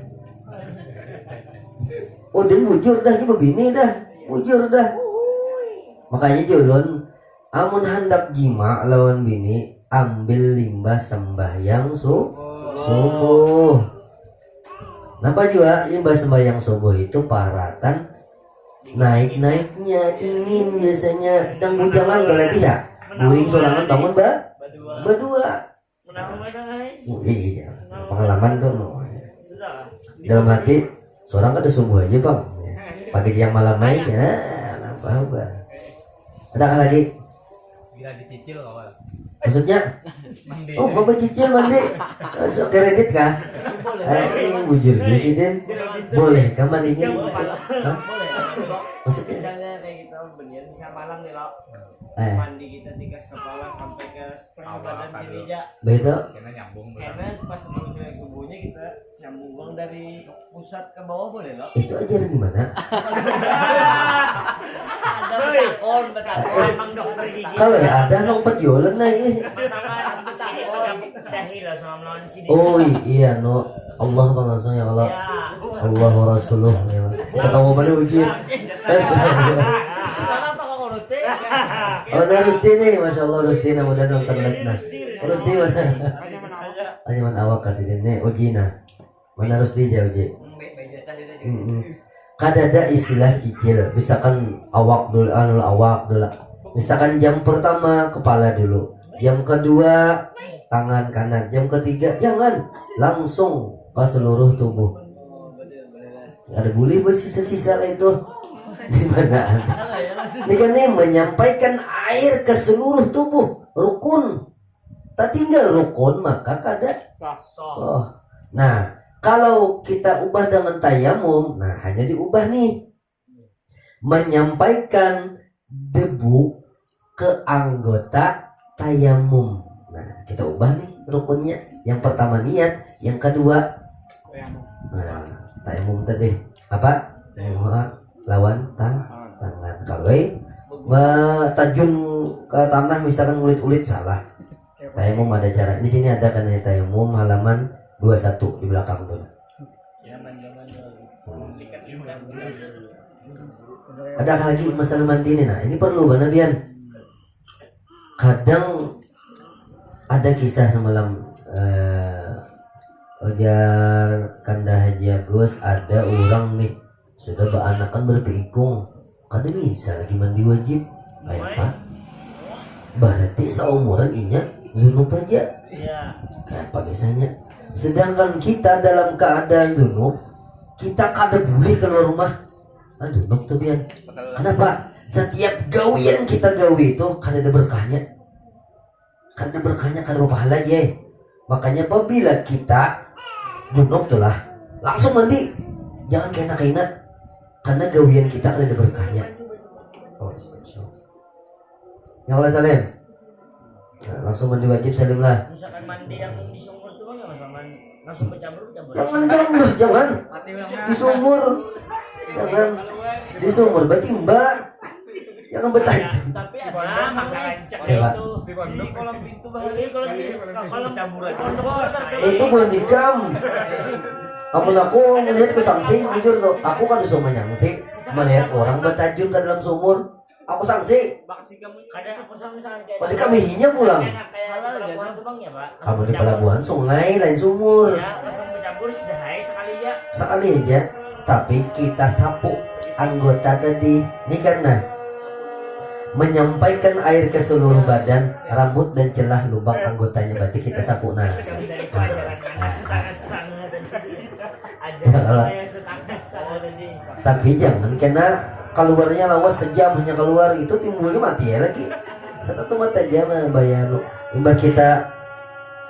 Udin bujur dah, kita bini dah, bujur dah. Makanya jolon, amun hendak jima lawan bini, ambil limbah sembahyang subuh. Napa juga limbah sembahyang subuh itu paratan naik-naiknya ingin biasanya dan bujangan galati ya. Guring sorangan bangun berdua. Iya, pengalaman tuh. Dalam hati seorang ada subuh aja bang. Pagi siang malam aja. Apa? Ada lagi? Bila dicicil awal. Maksudnya? Oh, bapak cicil mandi. So, kredit kah? Bujur presiden. Boleh kah mandinya? Hah? Maksudnya? Misalnya kayak gitu bener siang malam nih lo. Mandi kita tikas kepala sampai ke setengah badan sini aja. Begitu? Karena nyambung. Karena pas menjelang subuhnya kita nyambung dari pusat ke bawah boleh lo. Itu ajaran di mana? Ada betakon. Emang dokter gigi. Kalau ya ada lompat jualan lah ini. Masakan sini dahil lah sama melawan sini. Oh iya no. Allah bang langsung ya kalau Allah wa Rasuluh ya. Kita tahu mana uji. Oh, nah Rusti nih, masya Allah Rusti, nah mudah nonton live nah. Rusti mana? Hanya mana awak kasih ini uji nah. Mana Rusti jauh uji. Kadada istilah cicil, misalkan awak dulu, awak dulu. Misalkan jam pertama kepala dulu, jam kedua tangan kanan, jam ketiga jangan langsung ke seluruh tubuh. Ada boleh bersisa-sisa itu di mana? Ini kan nih menyampaikan air ke seluruh tubuh, rukun. Tak tinggal rukun maka kada sah. Nah, kalau kita ubah dengan tayamum, nah hanya diubah nih. Menyampaikan debu ke anggota tayamum. Nah, kita ubah nih rukunnya. Yang pertama niat, yang kedua nah, tayamum tadi apa? Tayamum lawan tangan. Kalau tajun ke tanah misalkan ulit-ulit salah. Tayamum ada cara. Di sini ada kan tayamum halaman 21 di belakang tuh. Ada lagi masalah mandi ini. Nah, ini perlu banget Bian. Kadang ada kisah semalam Ojar Kanda Haji Agus, ada orang nih sudah beranakan berpikung, kada bisa lagi mandi wajib. Kayak apa? Berarti seumuran inya junub aja. Kayak apa biasanya? Sedangkan kita dalam keadaan junub, kita kada boleh keluar rumah. Junub tuh Bian. Kenapa? Setiap gawian kita gawi itu kada ada berkahnya. Kada ada berkahnya, kada berpahala aja. Makanya apabila kita junub tuh lah, langsung mandi. Jangan kena-kena. Karena gawian kita kan ada berkahnya. Oh, yang Allah salim. Nah, langsung mandi wajib salim lah. Misalkan mandi yang di sumur itu kan langsung bercampur. Jangan di sumur. Jangan di sumur berarti mbak. Jangan bertanya. Tapi Wah, makanan cek Coba. itu. di kolam pintu Jadi kalau di kolam campuran pondok bos. besar, Itu bukan nikam. Aku melihat ke sanksi, jujur tuh. Aku kan disuruh menyangsi melihat orang bertajun ke dalam sumur. Aku sanksi. kadang aku misalkan kayak Pada kaminya pulang. kayak pelabuhan tuh bang ya pak. Kamu di pelabuhan sungai lain sumur. Ya langsung bercampur sudah sekali ya. Sekali aja. Tapi kita sapu anggota tadi. Ini karena menyampaikan air ke seluruh badan, rambut dan celah lubang anggotanya. Berarti kita sapu. Nah, Dari itu ajaran anak setengah ajaran yang setengah tadi. tapi jangan kena keluarnya lawas sejam hanya keluar itu timbulnya mati ya lagi. Satu mata aja mah bayar lu. Imbah kita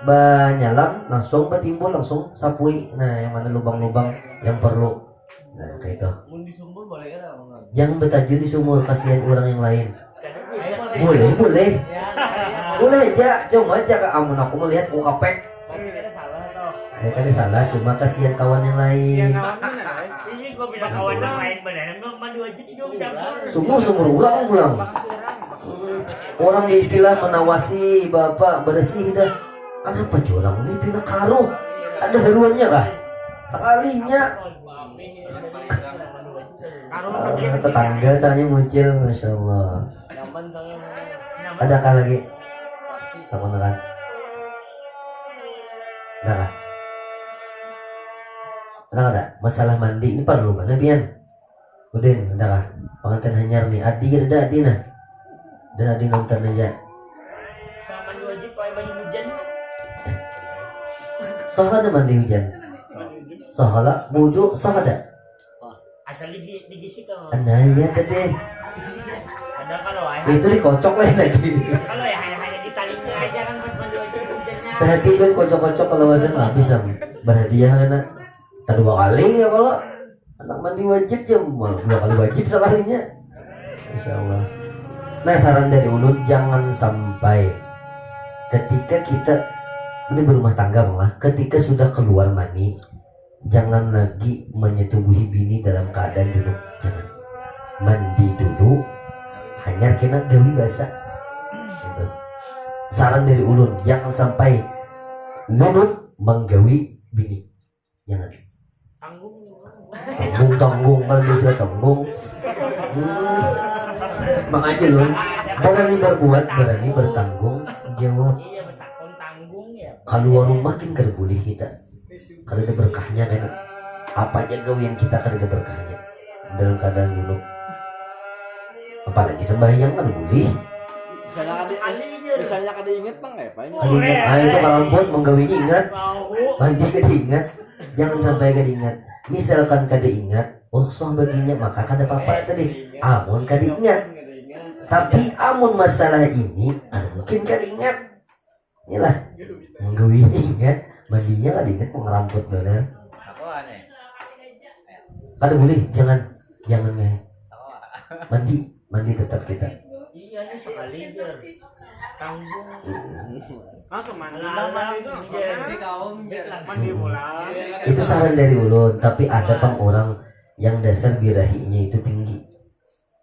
banyalam langsung batimbul langsung sapui. Nah, yang mana lubang-lubang yang perlu. Nah, kayak itu. Mun di sumur boleh kan? Jangan bertajun di sumur, kasihan orang yang lain. Kadang bisa Boleh. Ya, Boleh aja, cuma aja amun aku melihat aku kapek. kita salah toh. Ya kan salah, cuma kasihan kawan yang lain. Ini gua bilang kawan yang lain benar, mandi wajib itu bercampur. Sumur orang pulang. Orang istilah menawasi bapak bersih dah. Kenapa curang ini pindah karo? Ada haruannya kah? Sekalinya tetangga soalnya muncul, masya Allah. Nyaman saya. Adakah lagi? Sama neran. Ada ada masalah mandi ini perlu mana Bian? Udin, ada kah? Pengantin hanyar nih, Adi ada Adi nah. Dan Adi nonton aja. Sama mandi wajib pakai baju hujan. Soh ada mandi hujan. Soh lah, wudu soh ada. Asal digisik kalau Nah iya tadi. ada kalau Itu dikocok lain lagi. kalau ya hanya di talinya aja kan pas mandi wajib hujannya. Tadi kan kocok-kocok kalau wasan habis sama berhadiah kan. Dua kali ya kalau anak mandi wajib jam 2 kali wajib sekalinya. Insya Allah. Nah saran dari Ulun jangan sampai ketika kita ini berumah tangga malah ketika sudah keluar mani jangan lagi menyetubuhi bini dalam keadaan duduk. Jangan mandi dulu hanya kena gawi basah gitu. Saran dari Ulun jangan sampai lunut menggawi bini. Jangan tanggung kalau dia sudah tanggung. Makanya loh berani berbuat berani bertanggung jawab. Iya bertanggung ya. Keluar rumah makin boleh kita karena ada berkahnya kan. Apa aja gawian kita karena ada berkahnya dalam keadaan dulu. Apalagi sembahyang kan boleh. Misalnya kada inget bang ya pak. Ingat, itu kalampun menggawi ingat, mandi kada ingat, jangan sampai kada ingat. Misalkan kada ingat, soal baginya maka kada apa-apa tadi. Amun kada ingat, tapi amun masalah ini, mungkin kada ingat. Inilah menggawi ingat, mandinya kada ingat mengeramput benar. Aku aneh. Kada boleh, jangan nge. Mandi tetap kita. Iya nih sekali aja tanggung. Langsung mandi. Lama itu langsung iya mandi. sih kaum Mandi pulang. Itu saran dari Ulun, tapi ada pang orang yang dasar birahinya itu tinggi.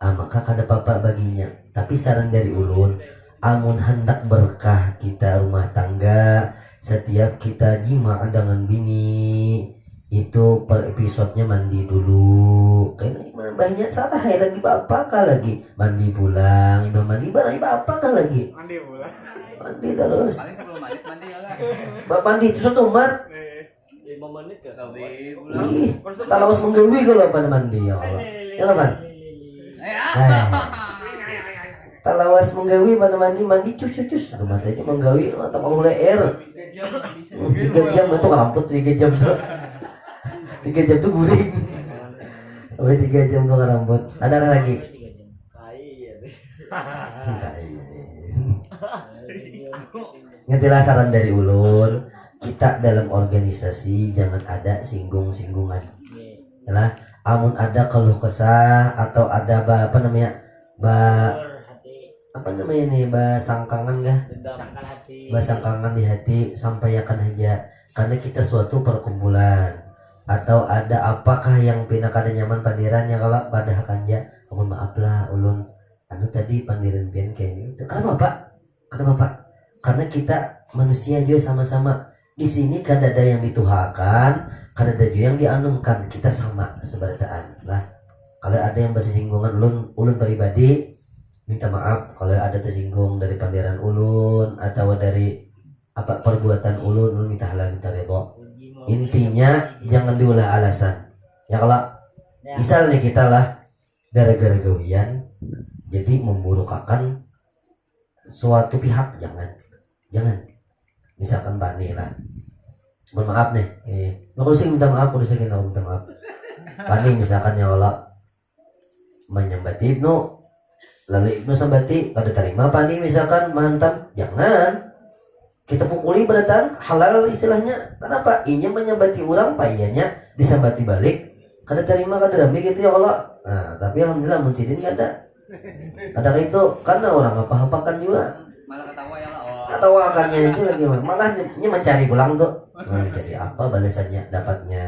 Maka kada apa-apa baginya. Tapi saran dari Ulun, amun hendak berkah kita rumah tangga, setiap kita jima dengan bini, itu per episodenya mandi dulu. Karena banyak salah ya lagi bapak kah lagi mandi pulang, imam mandi barang bapak kah lagi Mandi pulang. mandi terus. Paling sebelum mandi lah. Bapak mandi itu satu umat. 5 menit ke Tapi Ih, talawas menggawi kalau pada mandi ya Allah. Ya lah man. Talawas menggawi pada mandi cus. Rumah tadi menggawi mata mau leer. 3 jam itu keramput 3 jam tuh. 3 jam tuh guring. Sampai 3 jam tuh rambut. Ada kan lagi? Ngetilah saran dari Ulun. Kita dalam organisasi jangan ada singgung-singgungan. lah amun ada keluh kesah atau ada apa namanya hati apa namanya nih sangkangan kah sangkal hati sangkangan di hati sampaikan aja karena kita suatu perkumpulan atau ada apakah yang pindah kada nyaman pandirannya kalau pada hakanya mohon maaf lah ulun anu tadi pandiran pian kayak gitu kenapa pak karena kita manusia juga sama-sama di sini kada ada yang dituhakan kada ada juga yang dianumkan kita sama seberataan lah kalau ada yang bersinggungan ulun pribadi minta maaf kalau ada tersinggung dari pandiran ulun atau dari apa perbuatan ulun minta halal minta ridho intinya jangan diulah alasan ya kalau misalnya kita lah gara-gara gawian jadi memburukakan suatu pihak jangan misalkan bani lah mohon maaf nih kalau saya minta maaf kalau saya minta maaf bani misalkan ya Allah menyembati ibnu lalu ibnu sambati kada terima bani misalkan mantap jangan kita pukuli beratan halal istilahnya kenapa inya menyambati orang payahnya disambati balik kada terima kada dami gitu ya Allah nah tapi alhamdulillah muncidin kada ada itu karena orang apa-apakan juga malah ketawa ya Allah ketawakannya itu lagi malah ini mencari pulang tuh jadi apa balasannya dapatnya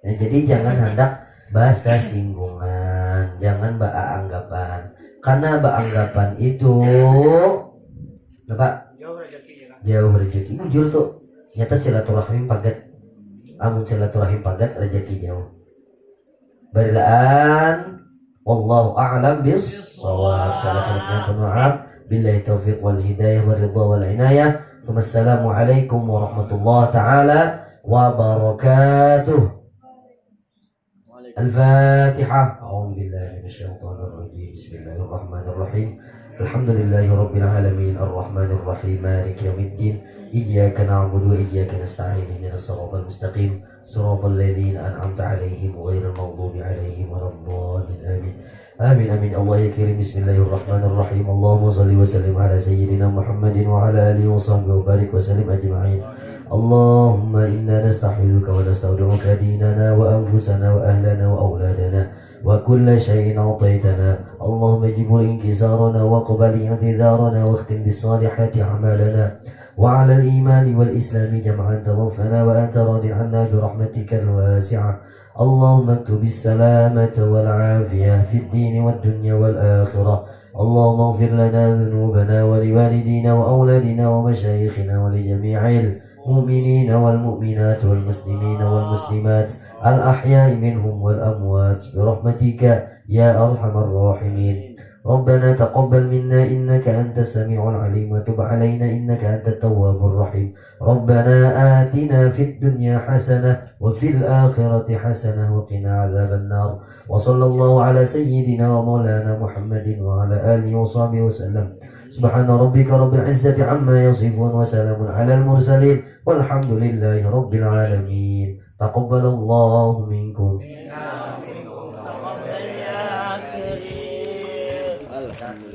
ya, jadi jangan hendak bahasa singgungan jangan anggapan karena anggapan itu apa jauh rezeki bujur tuh nyata silaturahim pagat amun silaturahim pagat rezeki jauh barilaan wallahu a'lam bis-shawab salah maaf billahi taufiq wal hidayah wal ridha wal inayah wassalamu alaikum warahmatullahi taala wabarakatuh al-fatihah a'udzubillahi minasyaitonir rajim bismillahirrahmanirrahim alhamdulillahi rabbil alamin arrahmanir rahim maliki yaumiddin iyyaka na'budu wa iyyaka nasta'in ihdinas siratal mustaqim siratal ladzina an'amta 'alaihim ghairil maghdubi 'alaihim waladdallin amin amin amin Allah ya karim bismillahirrahmanirrahim Allahumma shalli wa sallim ala sayyidina Muhammadin wa ala alihi wa sahbihi wa barik wa sallim ajma'in Allahumma inna nasta'idzuka wa nasta'uduka dinana wa anfusana wa ahlana wa awladana وكل شيء أعطيتنا اللهم اجب انكسارنا وقبل اعتذارنا واختم بالصالحات أعمالنا وعلى الإيمان والإسلام جمعا توفنا وأنت راض عنا برحمتك الواسعة اللهم اكتب السلامة والعافية في الدين والدنيا والآخرة اللهم اغفر لنا ذنوبنا ولوالدينا وأولادنا ومشايخنا ولجميع المؤمنين والمؤمنات والمسلمين والمسلمات الأحياء منهم والأموات برحمتك يا أرحم الراحمين ربنا تقبل منا إنك أنت السميع العليم وتب علينا إنك أنت التواب الرحيم ربنا آتنا في الدنيا حسنة وفي الآخرة حسنة وقنا عذاب النار وصلى الله على سيدنا ومولانا محمد وعلى آله وصحبه وسلم سبحان ربك رب العزة عما يصفون وسلام على المرسلين والحمد لله رب العالمين تقبل الله منكم تقبل يا كريم alhamdulillah